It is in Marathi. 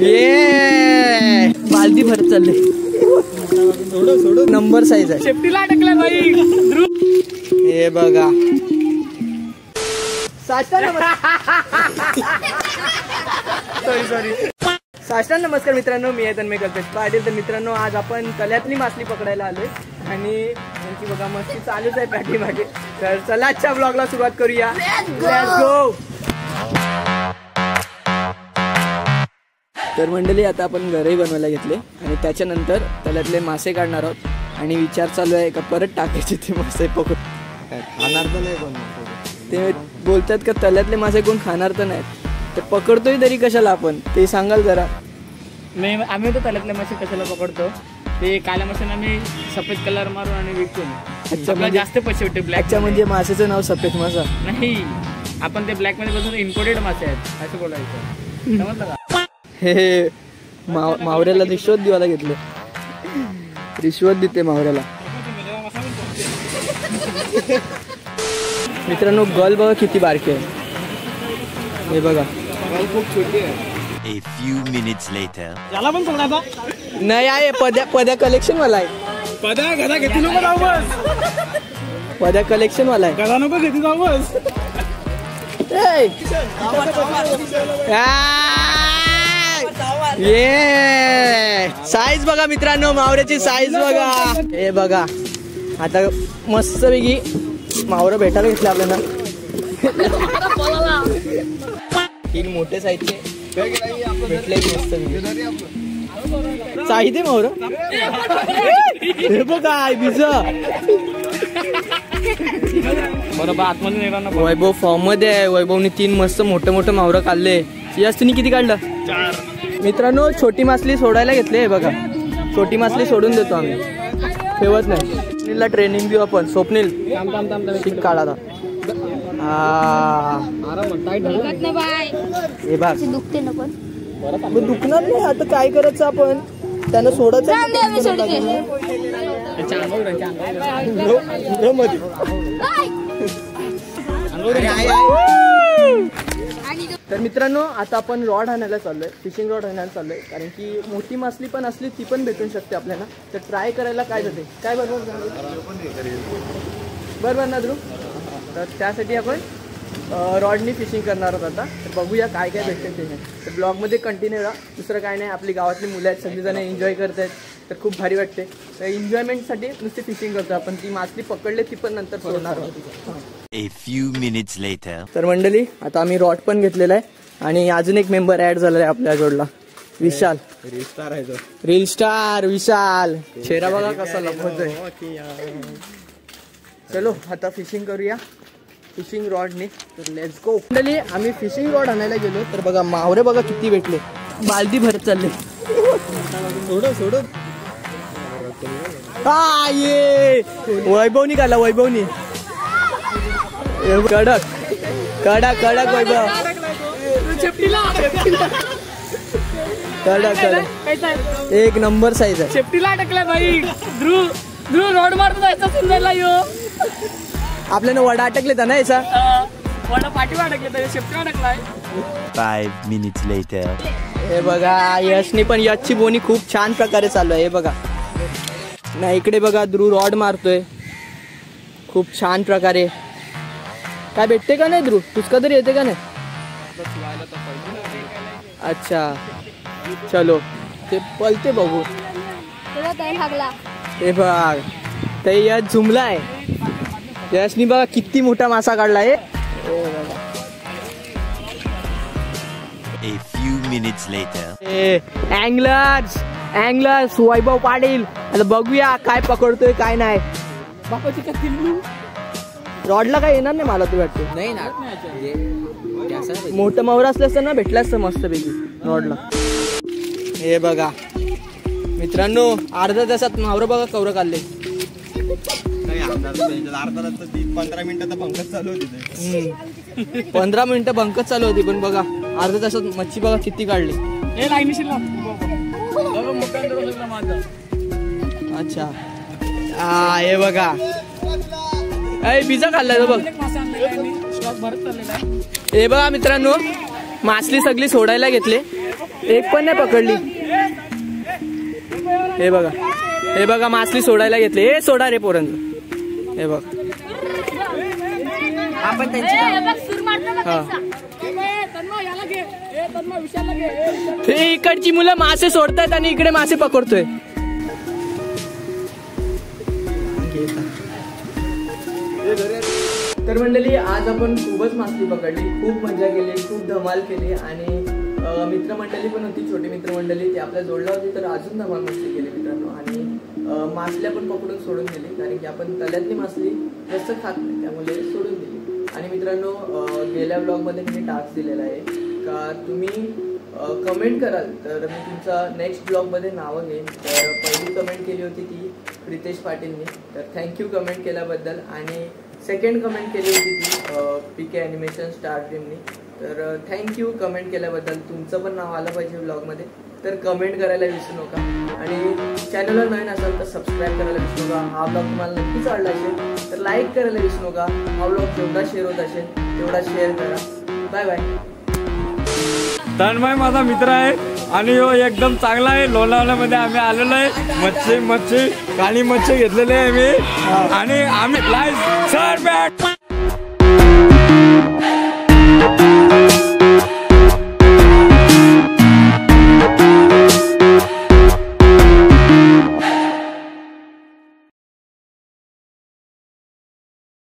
ये बालदी भरत चालले. नंबर साईज आहे. शेफ्टीला अटकला बाई. हे बघा साष्टांग नमस्कार मित्रांनो, मी आहे तन्मय कल्पेश पाटील. तर मित्रांनो, आज आपण तळ्यातली मासली पकडायला आलोय आणि त्यांची बघा मस्ती चालूच आहे पाठीमागे. तर चला आजच्या ब्लॉगला सुरुवात करूया. Let's go. तर मंडळी, आता आपण घरही बनवायला घेतले आणि त्याच्यानंतर तळ्यातले मासे काढणार आहोत आणि विचार चालू आहे का परत टाकायचे ते मासे पकडून. खाणार तर नाही कोण, ते बोलतात का तळ्यातले मासे कोण खाणार तर नाहीत. तर पकडतोय तरी कशाला आपण, ते सांगाल जरा. आम्ही तो तळ्यातले मासे कशाला पकडतो, ते काळ्या माशांना आम्ही सफेद कलर मारून आणि विकून. आपल्याला जास्त पैसे भेटते. ब्लॅकच्या म्हणजे मासेचं नाव सफेद मासा नाही, आपण ते ब्लॅक मध्ये बसून इम्पोर्टेड मासे आहेत असं बोलायचं, समजलं का. हे मावऱ्याला रिश्वत देवाला घेतलं. रिश्वत देते मावऱ्याला. मित्रांनो, गल बघा किती बारकी आहे. हे बघा खूप छोटी आहे. A few minutes later. याला पण सोडायचा नाही आहे. पद्या कलेक्शन वाला आहे. पद्या गदा घेती नको जाऊ बस. पद्या कलेक्शन वाला आहे. गदा नको घेती जाऊ बस. ये साईज बघा मित्रांनो, मावऱ्याची साईज बघा. हे बघा आता मस्त पैकी मावरं भेटायला घेतलं आपल्याला. 3 मोठे साईजचे भेटले मस्त साहित्य मावरं. हे बघा बीज बरोबर आतमध्ये नेला ना. वैभव फॉर्म मध्ये आहे. वैभवने 3 मस्त मोठे मोठे मावरं काढले. यश तुम्ही किती काढलं? 4. मित्रांनो, छोटी मासली सोडायला घेतली. हे बघा छोटी मासली सोडून देतो आम्ही, ठेवत नाही. स्वप्नीलला ट्रेनिंग देऊ आपण. स्वप्नील शिक काढा. हे बघ दुखणार नाही. आता काय करायचं आपण, त्यांना सोडायचं. तर मित्रांनो, आता आपण रॉड आणायला चाललोय. फिशिंग रॉड आणायला चाललोय, कारण की मोठी मासली पण असली ती पण भेटून शकते आपल्याला. तर ट्राय करायला काय जाते, काय बरोबर ना ध्रुव. तर त्यासाठी आपण रॉडनी फिशिंग करणार आहोत आता. तर बघूया काय काय भेटते ते. तर ब्लॉगमध्ये कंटिन्यू राहा. दुसरं काय नाही, आपली गावातली मुलं आहेत, सगळीजण एन्जॉय करत आहेत. तर खूप भारी वाटते. तर एन्जॉयमेंटसाठी नुसती फिशिंग करतो आपण. ती मासली पकडले ती पण नंतर सोडणार आहोत. A few minutes later. तर मंडळी, आता आम्ही रॉड पण घेतलेला आहे आणि अजून एक मेंबर ऍड झालेला आहे आपल्या जोडला, विशाल. रील स्टार विशाल. चेहरा बघा कसा लपतोय. चलो आता फिशिंग करूया फिशिंग रॉडने. तर लेट्स गो. मंडळी, आम्ही फिशिंग रॉड आणायला गेलो. तर बघा मावरे बघा किती भेटले. बालदी भरत चालले. सोडून ये वैभवनी काढला. वैभवनी कडक कडक कडक. वैभव कडक एक नंबर साईज आहे. शेफ्टीला अटकला बाई. ध्रुव रोड मारतो जायचा सुंदरला. यो आपल्याला वडा अटकले तर ना याचा. वडा पाठीवर अटकले तर शेफ्टीला अटकलाय. 5 minutes later. हे बघा यशनी पण, यशची बोनी खूप छान प्रकारे चालू आहे. हे बघा ना, इकडे बघा ध्रुव रॉड मारतोय खूप छान प्रकारे. काय भेटते का नाही ध्रुव? तुझका तरी येते का नाही? अच्छा चलो, ते पलते बघू. हे बघ ते यश झुमलाय. यशनी बघा किती मोठा मासा काढलाय. A few minutes later. अँगलर्स वैभव पाटील. आता बघूया काय पकडतोय काय नाही. बापाची कथी रॉडला काय येणार नाही मला तू वाटते. नाही ना, मोठं मावरा असलं असतं ना, भेटलं असतं मस्त पैकी रॉडला. हे बघा मित्रांनो, अर्ध्या तासात मावरं बघा कवरं काढले. 15 मिनिटं बंकच चालू होती. 15 मिनिटं बंकच चालू होती, पण बघा अर्ध्या तासात मच्छी बघा किती काढली. अच्छा हे बघा पिझ्झा खाल्लाय तो बघ. हे बघा मित्रांनो, मासली सगळी सोडायला घेतले, एक पण नाही पकडली. हे बघा मासली सोडायला घेतली. हे सोडा रे पोरांचं. हे बघ हे इकडची मुलं मासे सोडतायत आणि इकडे मासे पकडतोय. तर मंडळी आज आपण खूपच मासली पकडली, खूप मजा केली, खूप धमाल केली आणि मित्रमंडळी पण होती, छोटी मित्रमंडळी ती आपल्या जोडला होती. तर अजून धमाल मस्ती केली मित्रांनो. आणि मासल्या पण पकडून सोडून दिली, कारण की आपण तळ्यातली मासली जास्त खात नाही, त्यामुळे सोडून दिली. आणि मित्रांनो गेल्या ब्लॉगमध्ये मी टास्क दिलेला आहे का तुम्ही कमेंट कराल तर मी तुमचा नेक्स्ट ब्लॉगमध्ये नावं घेईन. तर पहिली कमेंट केली होती ती प्रितेश पाटीलनी, तर थँक्यू कमेंट केल्याबद्दल. आणि सेकंड कमेंट केली होती ती PK ॲनिमेशन स्टार टीमनी, तर थँक्यू कमेंट केल्याबद्दल. तुमचं पण नाव आलं पाहिजे ब्लॉगमध्ये, तर कमेंट करायला विसरू नका. आणि चॅनलला नवीन असाल तर सबस्क्राईब करायला विसरू नका. हा ब्लॉग तुम्हाला नक्कीच आवडला असेल तर लाईक करायला विसरू नका. हा ब्लॉग जेवढा शेअर होत असेल तेवढा शेअर करा. Bye bye. तन्मय माझा मित्र आहे आणि हो एकदम चांगला आहे. लोणावळ्यामध्ये आम्ही आलेलो आहे. मच्छी काळी मच्छी घेतलेली आहे मी आणि आम्ही लाईव्ह सर बॅट